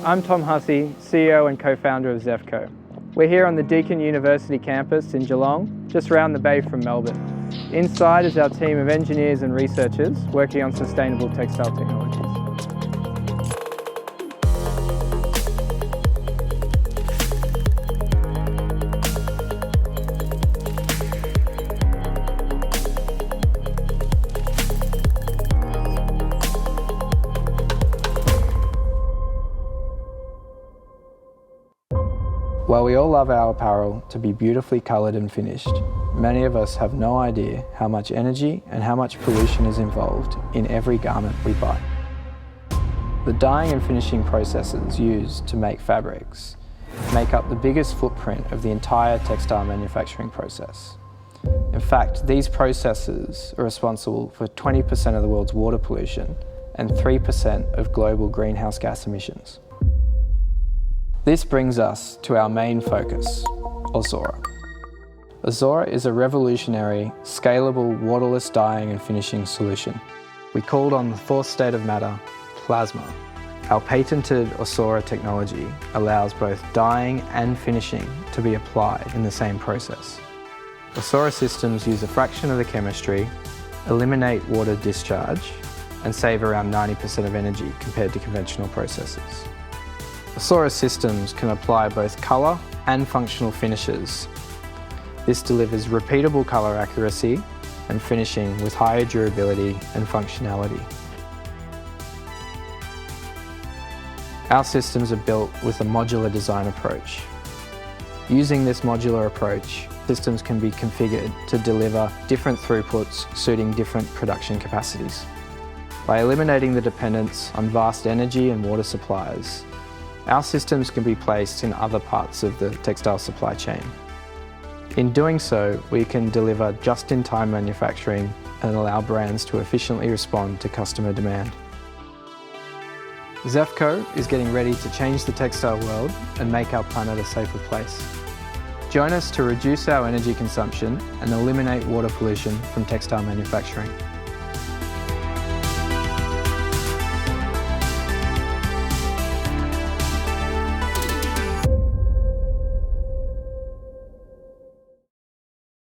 I'm Tom Hussey, CEO and co-founder of Xefco. We're here on the Deakin University campus in Geelong, just around the bay from Melbourne. Inside is our team of engineers and researchers working on sustainable textile technologies. While we all love our apparel to be beautifully coloured and finished, many of us have no idea how much energy and how much pollution is involved in every garment we buy. The dyeing and finishing processes used to make fabrics make up the biggest footprint of the entire textile manufacturing process. In fact, these processes are responsible for 20% of the world's water pollution and 3% of global greenhouse gas emissions. This brings us to our main focus, Ausora. Ausora is a revolutionary, scalable, waterless dyeing and finishing solution. We called on the fourth state of matter, plasma. Our patented Ausora technology allows both dyeing and finishing to be applied in the same process. Ausora systems use a fraction of the chemistry, eliminate water discharge, and save around 90% of energy compared to conventional processes. Ausora systems can apply both colour and functional finishes. This delivers repeatable colour accuracy and finishing with higher durability and functionality. Our systems are built with a modular design approach. Using this modular approach, systems can be configured to deliver different throughputs suiting different production capacities. By eliminating the dependence on vast energy and water supplies, our systems can be placed in other parts of the textile supply chain. In doing so, we can deliver just-in-time manufacturing and allow brands to efficiently respond to customer demand. Xefco is getting ready to change the textile world and make our planet a safer place. Join us to reduce our energy consumption and eliminate water pollution from textile manufacturing.